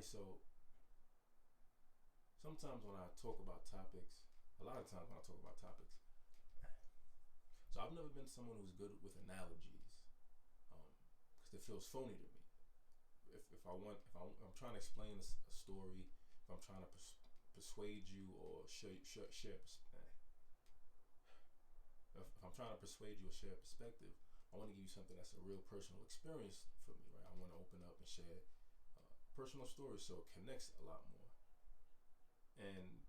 right, so sometimes when I talk about topics, a lot of times when I talk about topics, so I've never been someone who's good with analogies, because it feels phony to me. If I'm trying to explain a story, if I'm trying to persuade you or share if I'm trying to persuade you or share a perspective, I want to give you something that's a real personal experience for me, right? I want to open up and share personal stories so it connects a lot more. And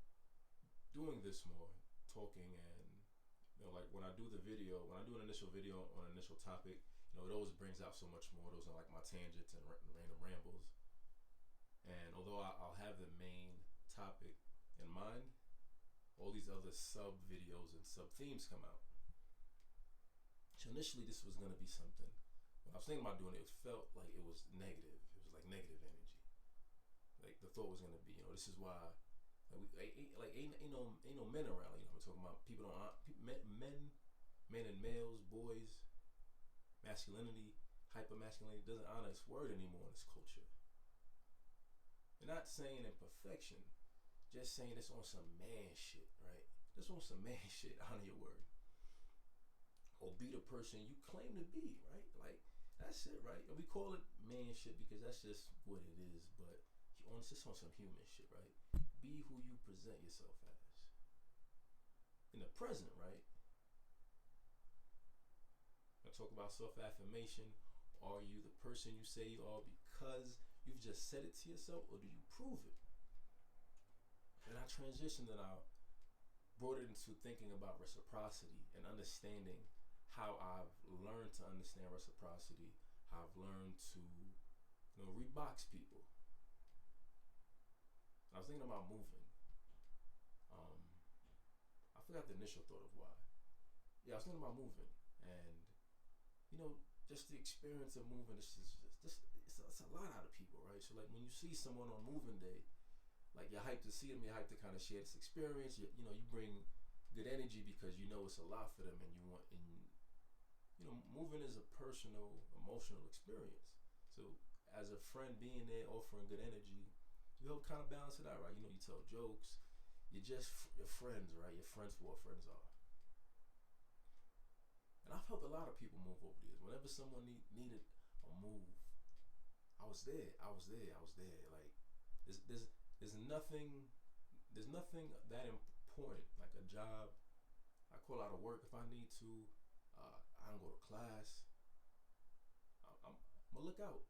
doing this more, talking and like when I do when I do an initial video on an initial topic, it always brings out so much more. Those are like my tangents and random rambles. And although I'll have the main topic in mind, all these other sub videos and sub themes come out. So initially, this was gonna be something. When I was thinking about doing it, it felt like it was negative. It was like negative energy. Like the thought was gonna be, this is why, ain't no men around. I'm talking about people men and males, boys, masculinity, hyper masculinity doesn't honor its word anymore in this culture. You're not saying imperfection, just saying this on some man shit, right? This on some man shit. Honor your word, or be the person you claim to be, right? Like that's it, right? And we call it man shit because that's just what it is. But it's just on some human shit, right? Be who you present yourself as in the present, right? I talk about self-affirmation. Are you the person you say you are because you've just said it to yourself, or do you prove it? And I transitioned and I brought it into thinking about reciprocity and understanding how I've learned to understand reciprocity, how I've learned to, rebox people. And I was thinking about moving. I forgot the initial thought of why. Yeah, I was thinking about moving, and just the experience of moving. It's a lot out of people, right? So like when you see someone on moving day, like you're hyped to see them, you're hyped to kind of share this experience. You bring good energy because it's a lot for them, and you want. And moving is a personal, emotional experience. So as a friend, being there, offering good energy, you help kind of balance it out, right? You tell jokes. You're just your friends, right? Your friends for what friends are. And I've helped a lot of people move over the years. Whenever someone needed a move, I was there. Like there's nothing that important like a job. I call out of work if I need to. I don't go to class. I'm gonna look out.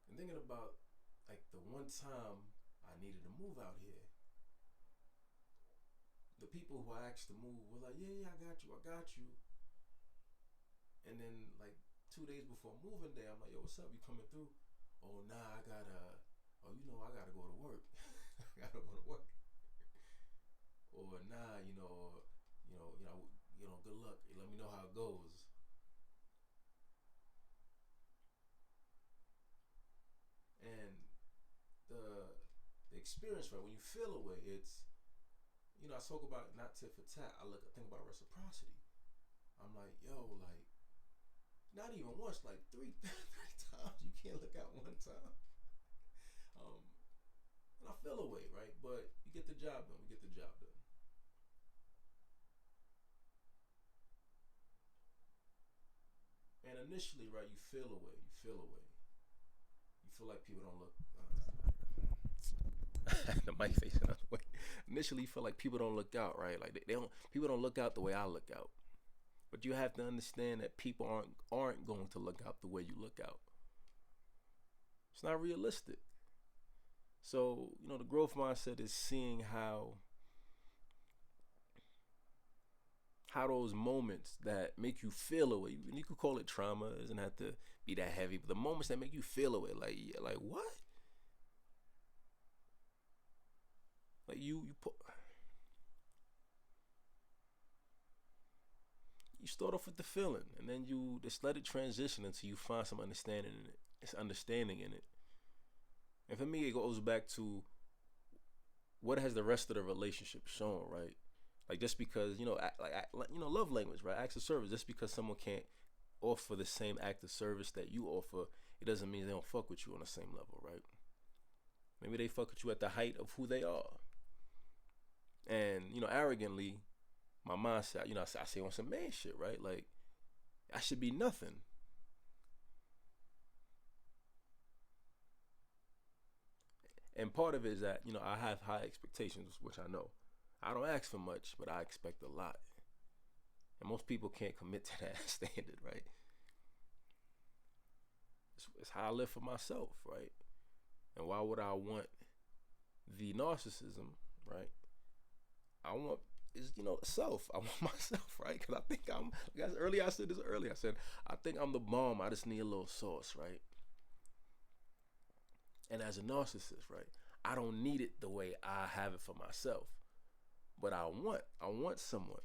And thinking about like the one time I needed to move out here, the people who I asked to move were like, yeah, I got you. And then like 2 days before moving day, I'm like, yo, what's up? You coming through? Oh, nah, I gotta go to work. I gotta go to work. Or nah, good luck. Let me know how it goes. And the experience, right? When you feel away, it's I talk about not tit for tat. I think about reciprocity. I'm like, yo, like not even once, like three times. You can't look out one time. And I feel away, right? But you get the job done. We get the job done. And initially, right, you feel away. You feel like people don't look. The mic facing another way. Initially, you feel like people don't look out, right? Like they don't. People don't look out the way I look out. But you have to understand that people aren't going to look out the way you look out. It's not realistic. So the growth mindset is seeing how those moments that make you feel away. You could call it trauma. It doesn't have to be that heavy. But the moments that make you feel away, like what? Like you start off with the feeling, and then you just let it transition until you find some understanding in it. It's understanding in it. And for me, it goes back to what has the rest of the relationship shown, right? Like just because love language, right? Acts of service. Just because someone can't offer the same act of service that you offer, it doesn't mean they don't fuck with you on the same level, right? Maybe they fuck with you at the height of who they are. And, arrogantly, my mindset, I say on some man shit, right? Like, I should be nothing. And part of it is that, I have high expectations, which I know. I don't ask for much, but I expect a lot. And most people can't commit to that standard, right? It's how I live for myself, right? And why would I want the narcissism, right? I want is self. I want myself, right? Because I think I said this earlier. I said I think I'm the bomb. I just need a little sauce, right? And as a narcissist, right, I don't need it the way I have it for myself. But I want someone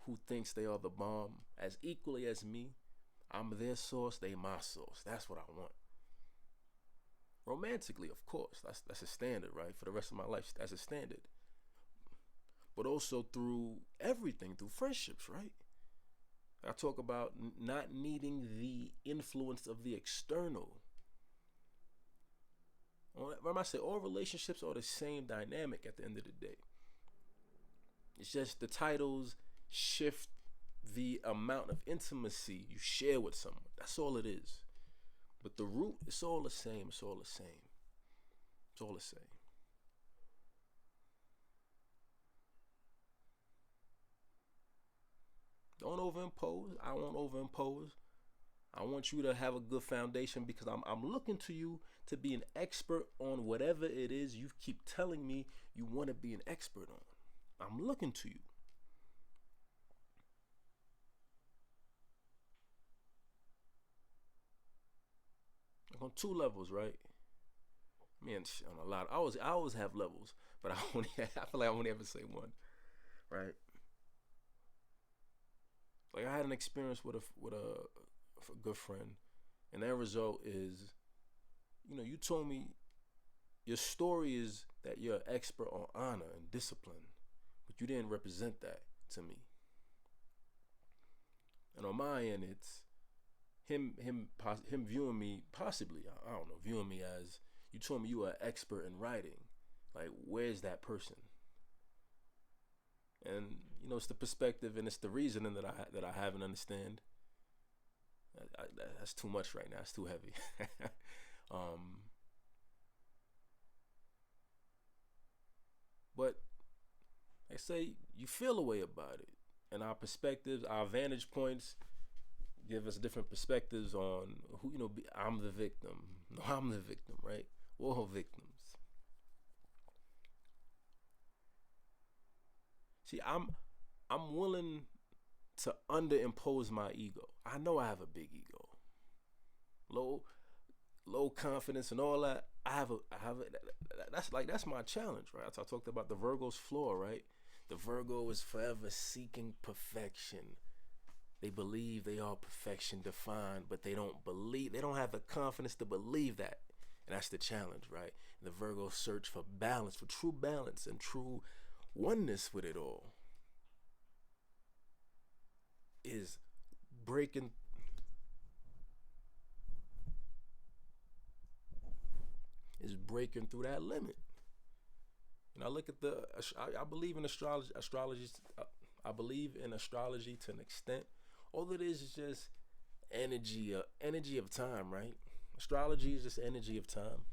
who thinks they are the bomb as equally as me. I'm their source, they my source. That's what I want. Romantically, of course, that's a standard, right? For the rest of my life, that's a standard. But also through everything, through friendships, right? I talk about not needing the influence of the external. Remember I say all relationships are the same dynamic at the end of the day. It's just the titles shift the amount of intimacy you share with someone. That's all it is. But the root, it's all the same. It's all the same. It's all the same. Don't overimpose. I won't overimpose. I want you to have a good foundation because I'm looking to you to be an expert on whatever it is you keep telling me you want to be an expert on. I'm looking to you. Like on two levels, right? Man, on a lot. I always have levels, but I feel like I only ever say one, right? Like I had an experience with a good friend, and that result is, you told me your story is that you're an expert on honor and discipline, but you didn't represent that to me. And on my end, it's him viewing me possibly, I don't know, viewing me as you told me you were an expert in writing. Like, where's that person? And it's the perspective and it's the reasoning that I haven't understand. That's too much right now. It's too heavy. But they say you feel a way about it, and our perspectives, our vantage points, give us different perspectives on who I'm the victim. No, I'm the victim, right? We're all victims. See, I'm willing to underimpose my ego. I know I have a big ego, low low confidence and all that. That's my challenge, right? I talked about the Virgo's flaw, right? The Virgo is forever seeking perfection. They believe they are perfection defined, but they don't have the confidence to believe that. And that's the challenge, right? The Virgo search for balance, for true balance and true oneness with it all is breaking through that limit. And I look at I believe in astrology. I believe in astrology to an extent. All it is just energy of time, right? Astrology is just energy of time.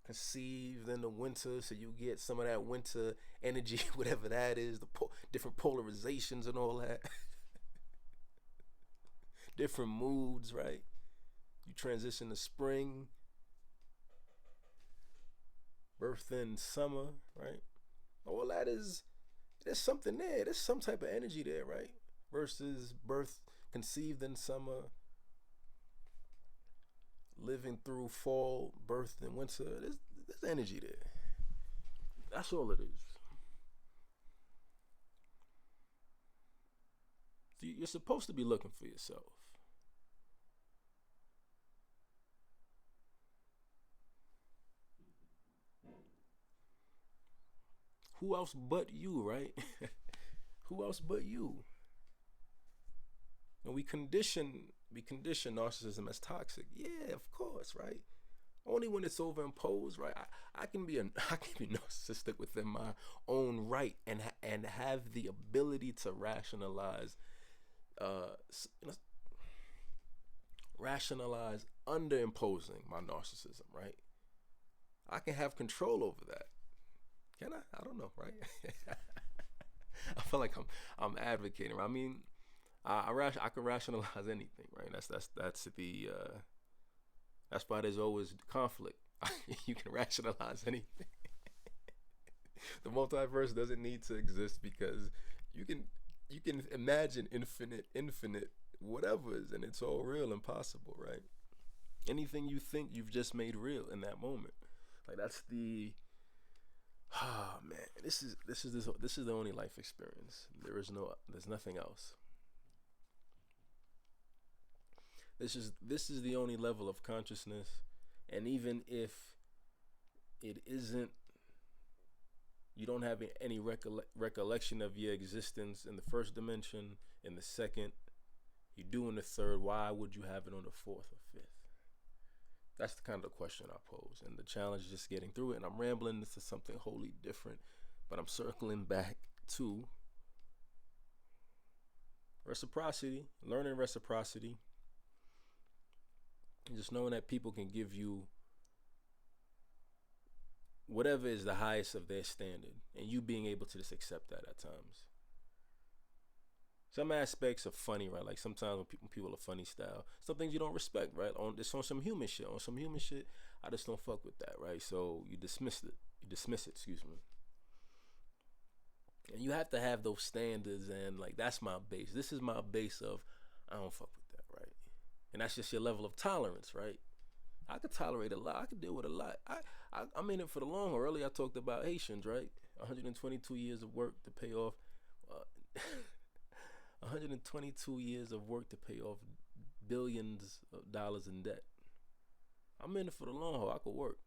Conceived in the winter, so you get some of that winter energy, whatever that is, the different polarizations and all that. Different moods, right? You transition to spring, birth in summer, right? All that is, there's something there. There's some type of energy there, right? Versus birth, conceived in summer, living through fall, birth in winter. There's energy there. That's all it is. So you're supposed to be looking for yourself. Who else but you, right? Who else but you? And we condition narcissism as toxic. Yeah, of course, right? Only when it's overimposed, right? I can be I can be narcissistic within my own right, and have the ability to rationalize, uh, rationalize under imposing my narcissism, right? I can have control over that. Can I? I don't know, right? I feel like I'm advocating. I mean, I can rationalize anything, right? That's why there's always conflict. You can rationalize anything. The multiverse doesn't need to exist because you can you can imagine infinite whatever's, and it's all real and possible, right? Anything you think, you've just made real in that moment. Like that's the man. This is the only life experience. There's nothing else. This is the only level of consciousness, and even if it isn't, you don't have any recollection of your existence in the first dimension, in the second, you do in the third. Why would you have it on the fourth or fifth? That's the kind of question I pose, and the challenge is just getting through it. And I'm rambling into something wholly different, but I'm circling back to reciprocity, learning reciprocity, and just knowing that people can give you whatever is the highest of their standard, and you being able to just accept that at times. Some aspects are funny, right? Like sometimes when people are funny style, some things you don't respect, right? It's on some human shit. On some human shit, I just don't fuck with that, right? So you dismiss it. Excuse me. And you have to have those standards, and like that's my base. This is my base of I don't fuck with that, right? And that's just your level of tolerance, right? I could tolerate a lot. I could deal with a lot. I'm in it for the long haul. Earlier I talked about Haitians, right? 122 years of work to pay off. Uh, 122 years of work to pay off billions of dollars in debt. I'm in it for the long haul. I could work.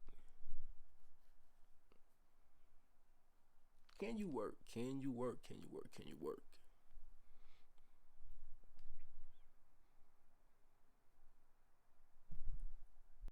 Can you work? Can you work? Can you work? Can you work?